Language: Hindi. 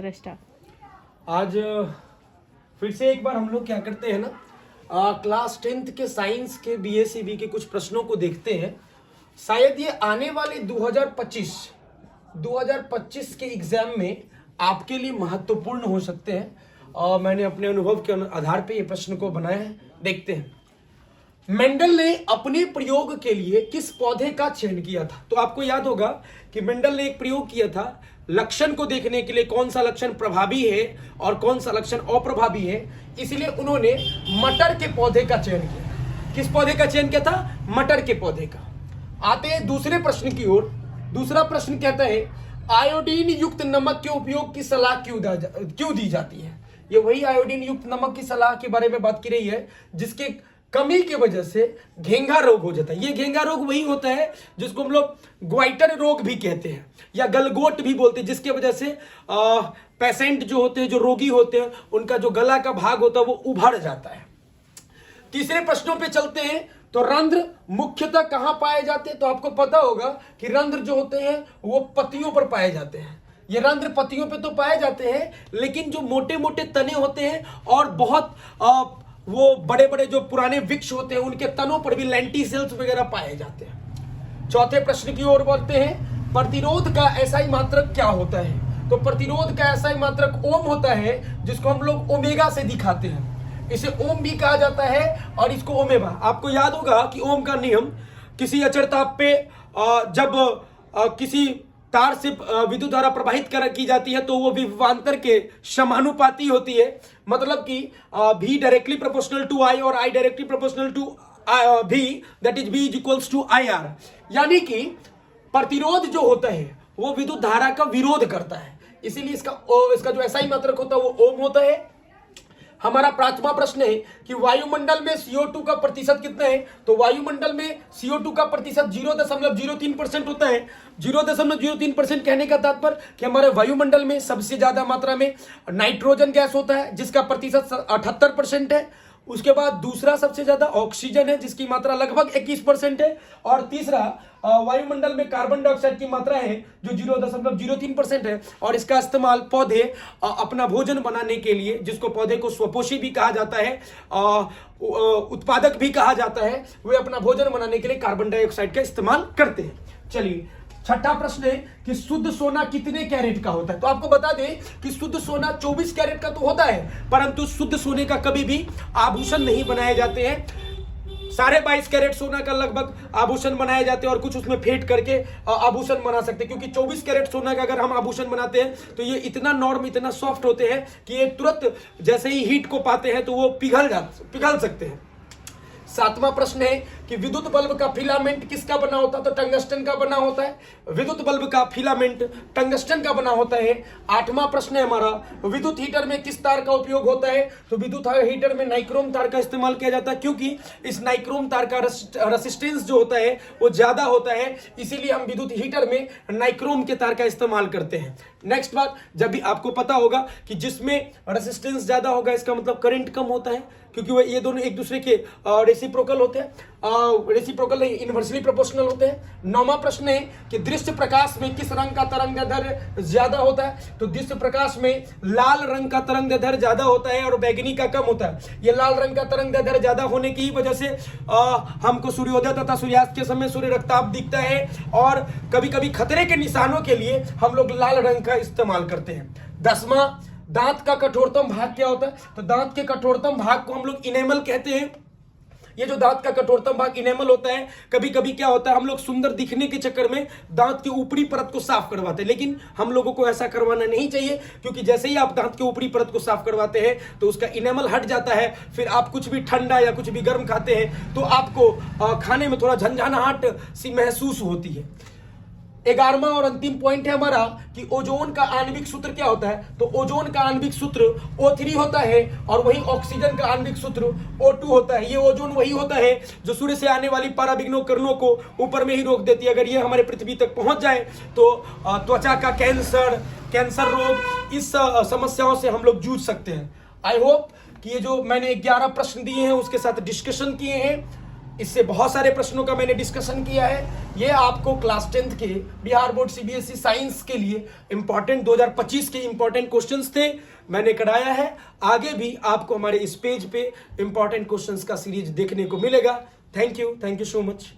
आज फिर से एक बार हम लोग क्या करते हैं ना, क्लास 10th के साइंस के बीएसईबी के कुछ प्रश्नों को देखते हैं। शायद ये आने वाले 2025 के एग्जाम में आपके लिए महत्वपूर्ण हो सकते हैं। मैंने अपने अनुभव के आधार पे ये प्रश्न को बनाया है, देखते हैं। मेंडल ने अपने प्रयोग के लिए किस पौधे का चयन किया था? तो आपको याद होगा कि मेंडल ने एक प्रयोग किया था लक्षण को देखने के लिए, कौन सा लक्षण प्रभावी है और कौन सा लक्षण अप्रभावी है। इसलिए उन्होंने मटर के पौधे का चयन किया। किस पौधे का चयन किया था? मटर के पौधे का। आते हैं दूसरे प्रश्न की ओर। दूसरा प्रश्न कहता है आयोडीन युक्त नमक के उपयोग की सलाह क्यों दी जाती है? ये वही आयोडीन युक्त नमक की सलाह के बारे में बात की रही है जिसके कमी की वजह से घेंघा रोग हो जाता है। ये घेंघा रोग वही होता है जिसको हम लोग ग्वाइटर रोग भी कहते हैं या गलगोट भी बोलते हैं, जिसके वजह से पेशेंट जो होते हैं, जो रोगी होते हैं, उनका जो गला का भाग होता है वो उभड़ जाता है। तीसरे प्रश्नों पे चलते हैं। तो रंध्र मुख्यतः कहां पाए जाते हैं? तो आपको पता होगा कि रंध्र जो होते हैं वो पत्तियों पर पाए जाते हैं। ये रंध्र पत्तियों पे तो पाए जाते हैं, लेकिन जो मोटे मोटे तने होते हैं और बहुत वो बड़े बड़े जो पुराने वृक्ष होते हैं उनके तनों पर भी लेंटिसेल्स वगैरह पाए जाते हैं। चौथे प्रश्न की ओर बढ़ते हैं। प्रतिरोध का एसआई मात्रक क्या होता है? तो प्रतिरोध का एसआई मात्रक ओम होता है, जिसको हम लोग ओमेगा से दिखाते हैं। इसे ओम भी कहा जाता है और इसको ओमेगा। आपको याद होगा कि ओम का नियम किसी अचरताप पे जब किसी तार से विद्युत धारा प्रवाहित की जाती है तो वो विभवांतर के समानुपाती होती है। मतलब कि V directly proportional to I और I directly proportional to V, that is V is equals to IR। यानी कि प्रतिरोध जो होता है वो विद्युत धारा का विरोध करता है, इसीलिए इसका जो एसआई मात्रक होता है वो ओम होता है। हमारा पांचवा प्रश्न है कि वायुमंडल में CO2 का प्रतिशत कितना है? तो वायुमंडल में CO2 का प्रतिशत 0.03% होता है। 0.03% कहने का तात्पर्य कि हमारे वायुमंडल में सबसे ज्यादा मात्रा में नाइट्रोजन गैस होता है जिसका प्रतिशत 78% है। उसके बाद दूसरा सबसे ज्यादा ऑक्सीजन है जिसकी मात्रा लगभग 21% है। और तीसरा वायुमंडल में कार्बन डाइऑक्साइड की मात्रा है जो 0.03% है। और इसका इस्तेमाल पौधे अपना भोजन बनाने के लिए, जिसको पौधे को स्वपोषी भी कहा जाता है, उत्पादक भी कहा जाता है, वे अपना भोजन बनाने के लिए कार्बन डाइऑक्साइड का इस्तेमाल करते हैं। चलिए, छठा प्रश्न है कि शुद्ध सोना कितने कैरेट का होता है? तो आपको बता दें कि शुद्ध सोना 24 कैरेट का तो होता है, परंतु शुद्ध सोने का कभी भी आभूषण नहीं बनाए जाते हैं। 22.5 कैरेट सोना का लगभग आभूषण बनाए जाते हैं और कुछ उसमें फेंट करके आभूषण बना सकते हैं, क्योंकि 24 कैरेट सोना का अगर हम आभूषण बनाते हैं तो ये इतना नॉर्म, इतना सॉफ्ट होते हैं कि ये तुरंत जैसे ही हीट को पाते हैं तो वो पिघल सकते हैं। सातवां प्रश्न है कि विद्युत बल्ब का फिलामेंट किसका बना होता है? तो टंगस्टन का बना होता है। विद्युत बल्ब का फिलामेंट टंगस्टन का बना होता है। आठवां प्रश्न है हमारा, विद्युत हीटर में किस तार का उपयोग होता है? तो विद्युत हीटर में नाइक्रोम तार का इस्तेमाल किया जाता है, क्योंकि इस नाइक्रोम तार का रेसिस्टेंस जो होता है वो ज्यादा होता है, इसीलिए हम विद्युत हीटर में नाइक्रोम के तार का इस्तेमाल करते हैं। नेक्स्ट बात, जब भी आपको पता होगा कि जिसमें रेसिस्टेंस ज्यादा होगा इसका मतलब करंट कम होता है, क्योंकि वो ये दोनों एक दूसरे के रेसिप्रोकल होते हैं, रेसिप्रोकल नहीं, इनवर्सली प्रोपोर्शनल होते हैं। नौवां प्रश्न है कि दृश्य प्रकाश में किस रंग का तरंगदैर्घ्य ज्यादा होता है? तो दृश्य प्रकाश में लाल रंग का तरंगदैर्घ्य ज्यादा होता है और बैगनी का कम होता है। ये लाल रंग का तरंगदैर्घ्य ज्यादा होने की वजह से हमको सूर्योदय तथा सूर्यास्त के समय सूर्य रक्ताप दिखता है, और कभी कभी खतरे के निशानों के लिए हम लोग लाल रंग का इस्तेमाल करते हैं। 10वां, दांत का कठोरतम भाग क्या होता है? तो दांत के कठोरतम भाग को हम लोग इनेमल कहते हैं। ये जो दांत का कठोरतम भाग इनेमल होता है, कभी कभी क्या होता है, हम लोग सुंदर दिखने के चक्कर में दांत की ऊपरी परत को साफ करवाते हैं, लेकिन हम लोगों को ऐसा करवाना नहीं चाहिए, क्योंकि जैसे ही आप दांत के ऊपरी परत को साफ करवाते हैं तो उसका इनेमल हट जाता है। फिर आप कुछ भी ठंडा या कुछ भी गर्म खाते हैं तो आपको खाने में थोड़ा झंझनाहट सी महसूस होती है। 11वां और अंतिम पॉइंट है हमारा कि ओजोन का आणविक सूत्र क्या होता है? तो ओजोन का आणविक सूत्र O3 होता है और वही ऑक्सीजन का आणविक सूत्र O2 होता है। ये ओजोन वही होता है जो सूर्य से आने वाली पराबैंगनी किरणों को ऊपर में ही रोक देती है। अगर ये हमारे पृथ्वी तक पहुंच जाए तो त्वचा का कैंसर रोग, इस समस्याओं से हम लोग जूझ सकते हैं। आई होप कि ये जो मैंने 11 प्रश्न दिए हैं उसके साथ डिस्कशन किए हैं, इससे बहुत सारे प्रश्नों का मैंने डिस्कशन किया है। ये आपको क्लास 10th के बिहार बोर्ड सीबीएसई साइंस के लिए इंपॉर्टेंट 2025 के इंपॉर्टेंट क्वेश्चंस थे, मैंने कराया है। आगे भी आपको हमारे इस पेज पे इंपॉर्टेंट क्वेश्चंस का सीरीज देखने को मिलेगा। Thank you so much.